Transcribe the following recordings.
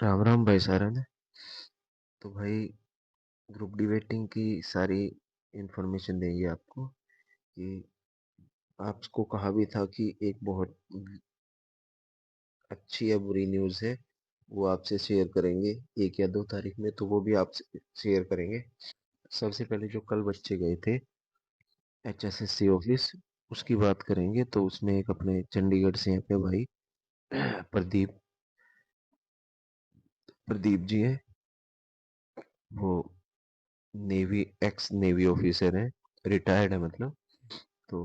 राम राम भाई सारा ने। तो भाई ग्रुप डिबेटिंग की सारी इंफॉर्मेशन देंगे आपको कि आपको कहा भी था कि एक बहुत अच्छी या बुरी न्यूज़ है, वो आपसे शेयर करेंगे 1 या 2 तारीख में, तो वो भी आपसे शेयर करेंगे। सबसे पहले जो कल बच्चे गए थे HSSC ऑफिस, उसकी बात करेंगे। तो उसमें एक अपने चंडीगढ़ से यहाँ पे भाई प्रदीप प्रदीप जी हैं। वो नेवी एक्स नेवी ऑफिसर हैं, रिटायर्ड है मतलब। तो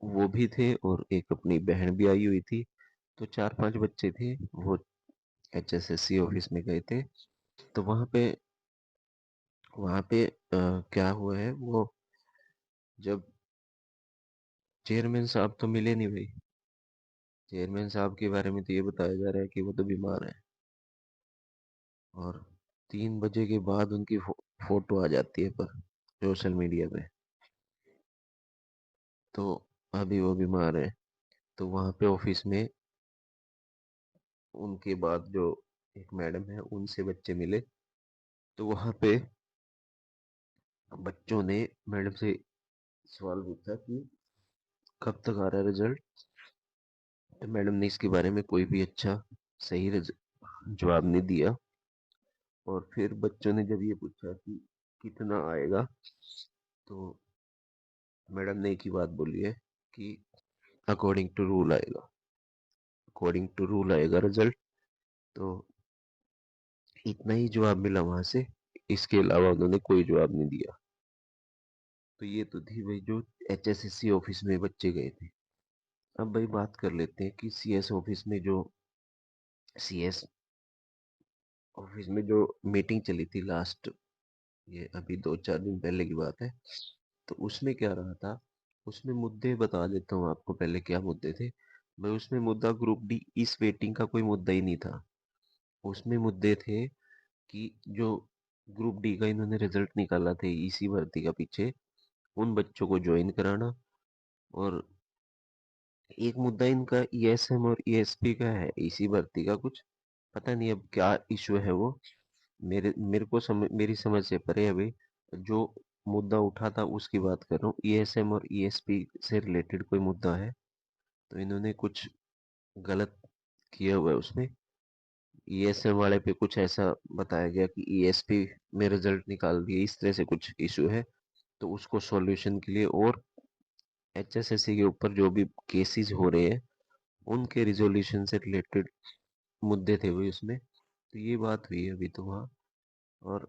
वो भी थे और एक अपनी बहन भी आई हुई थी। तो 4-5 बच्चे थे, वो HSSC ऑफिस में गए थे। तो वहाँ पे क्या हुआ है, वो जब चेयरमैन साहब तो मिले नहीं भाई। चेयरमैन साहब के बारे में तो ये बताया जा रहा है कि वो तो बीमार है, और 3 बजे के बाद उनकी फोटो आ जाती है पर सोशल मीडिया पे। तो अभी वो बीमार है। तो वहाँ पे ऑफिस में उनके बाद जो एक मैडम है, उनसे बच्चे मिले। तो वहाँ पे बच्चों ने मैडम से सवाल पूछा कि कब तक आ रहा है रिजल्ट। तो मैडम ने इसके बारे में कोई भी अच्छा सही जवाब नहीं दिया। और फिर बच्चों ने जब ये पूछा कि कितना आएगा, तो मैडम ने एक ही बात बोली है कि अकॉर्डिंग टू रूल आएगा, अकॉर्डिंग टू रूल आएगा रिजल्ट। तो इतना ही जवाब मिला वहां से, इसके अलावा उन्होंने कोई जवाब नहीं दिया। तो ये तो थी भाई जो HSSC ऑफिस में बच्चे गए थे। अब भाई बात कर लेते हैं कि CS ऑफिस में जो CS ऑफिस में जो मीटिंग चली थी लास्ट, ये अभी 2-4 दिन पहले की बात है। तो उसमें क्या रहा था, उसमें मुद्दे बता देता हूँ आपको पहले क्या मुद्दे थे। भाई उसमें मुद्दा ग्रुप डी इस वेटिंग का कोई मुद्दा ही नहीं था। उसमें मुद्दे थे कि जो ग्रुप डी का इन्होंने रिजल्ट निकाला था इसी भर्ती का पीछे, उन बच्चों को ज्वाइन कराना। और एक मुद्दा इनका ESM और ESP का है, इसी भर्ती का कुछ पता नहीं अब क्या इशू है वो। मेरे को मेरी समझ से परे अभी जो मुद्दा उठा था उसकी बात कर रहा हूँ। ESM और ESP से रिलेटेड कोई मुद्दा है, तो इन्होंने कुछ गलत किया हुआ है उसमें। ESM वाले पे कुछ ऐसा बताया गया कि ESP में रिजल्ट निकाल दिए, इस तरह से कुछ इशू है। तो उसको सॉल्यूशन के लिए, और HSSC के ऊपर जो भी केसेस हो रहे हैं उनके रिजोल्यूशन से रिलेटेड मुद्दे थे वही उसमें। तो ये बात हुई है अभी तो वहाँ। और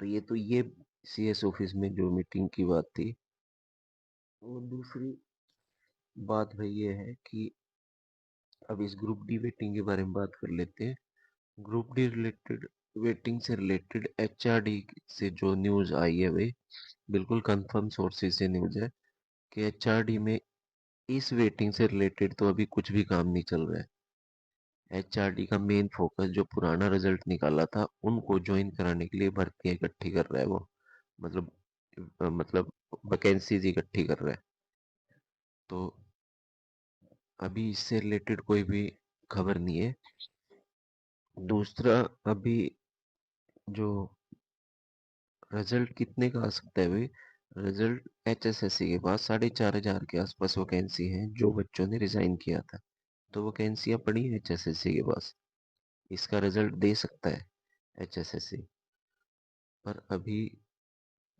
तो ये CS ऑफिस में जो मीटिंग की बात थी। और दूसरी बात भाई ये है कि अब इस ग्रुप डी वेटिंग के बारे में बात कर लेते हैं। ग्रुप डी रिलेटेड वेटिंग से रिलेटेड HRD से जो न्यूज़ आई है भाई, बिल्कुल कंफर्म सोर्सेज से न्यूज़ है कि HRD में इस वेटिंग से रिलेटेड तो अभी कुछ भी काम नहीं चल रहा है। HRD का मेन फोकस जो पुराना रिजल्ट निकाला था उनको ज्वाइन कराने के लिए भर्तियां इकट्ठी कर रहा है वो। मतलब मतलब वैकेंसीज इकट्ठी कर रहा है। तो अभी इससे रिलेटेड कोई भी खबर नहीं है। दूसरा, अभी जो रिजल्ट कितने का आ सकता है भाई, रिजल्ट HSSC के पास 4,500 के आसपास वैकेंसी है जो बच्चों ने रिजाइन किया था। तो वैकेंसियां पड़ी है HSSC के पास, इसका रिजल्ट दे सकता है HSSC। पर अभी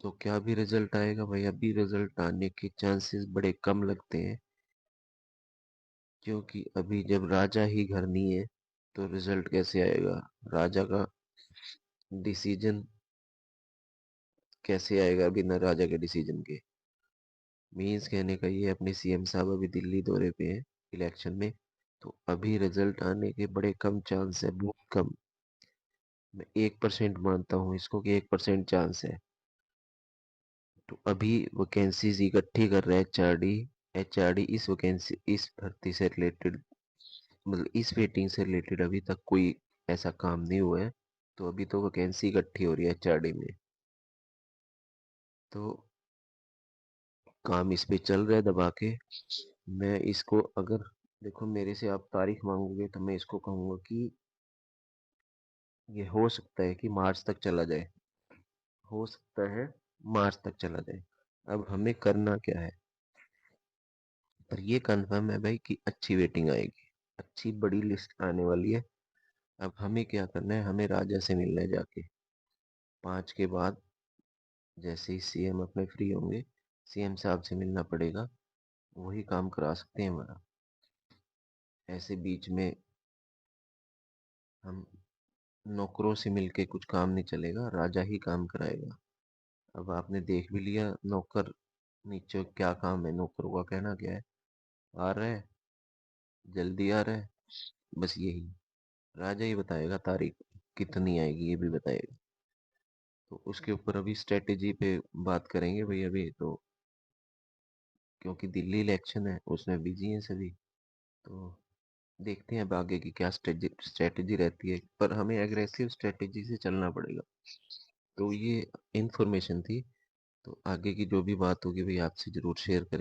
तो क्या भी रिजल्ट आएगा भाई, अभी रिजल्ट आने के चांसेस बड़े कम लगते हैं। क्योंकि अभी जब राजा ही घर नहीं है तो रिजल्ट कैसे आएगा। राजा का डिसीजन कैसे आएगा बिना राजा के डिसीजन के। मीन्स कहने का ये, अपने CM साहब अभी दिल्ली दौरे पे हैं इलेक्शन में। तो अभी रिजल्ट आने के बड़े कम चांस है, बहुत कम। मैं 1% मानता हूँ इसको कि 1% चांस है। तो अभी वैकेंसीज इकट्ठी कर रहे हैं HRD। HRD इस वैकेंसी इस भर्ती से रिलेटेड, मतलब इस वेटिंग से रिलेटेड अभी तक कोई ऐसा काम नहीं हुआ है। तो अभी तो वैकेंसी इकट्ठी हो रही है HRD में। तो काम इस पे चल रहा है दबा के। मैं इसको, अगर देखो मेरे से आप तारीख मांगोगे तो मैं इसको कहूँगा कि ये हो सकता है कि मार्च तक चला जाए, हो सकता है मार्च तक चला जाए। अब हमें करना क्या है, पर ये कंफर्म है भाई कि अच्छी वेटिंग आएगी, अच्छी बड़ी लिस्ट आने वाली है। अब हमें क्या करना है, हमें राजा से मिलना है जाके 5 के बाद, जैसे ही सीएम अपने फ्री होंगे, सीएम साहब से मिलना पड़ेगा, वही काम करा सकते हैं हमारा। ऐसे बीच में हम नौकरों से मिलके कुछ काम नहीं चलेगा, राजा ही काम कराएगा। अब आपने देख भी लिया नौकर नीचे क्या काम है, नौकरों का कहना क्या है, आ रहा है, जल्दी आ रहा है, बस यही। राजा ही बताएगा तारीख कितनी आएगी, ये भी बताएगा। तो उसके ऊपर अभी स्ट्रेटेजी पे बात करेंगे भाई अभी तो, क्योंकि दिल्ली इलेक्शन है उसमें बिजी हैं सभी। तो देखते हैं अब आगे की क्या स्ट्रेटेजी रहती है, पर हमें एग्रेसिव स्ट्रेटेजी से चलना पड़ेगा। तो ये इंफॉर्मेशन थी, तो आगे की जो भी बात होगी भाई आपसे जरूर शेयर करें।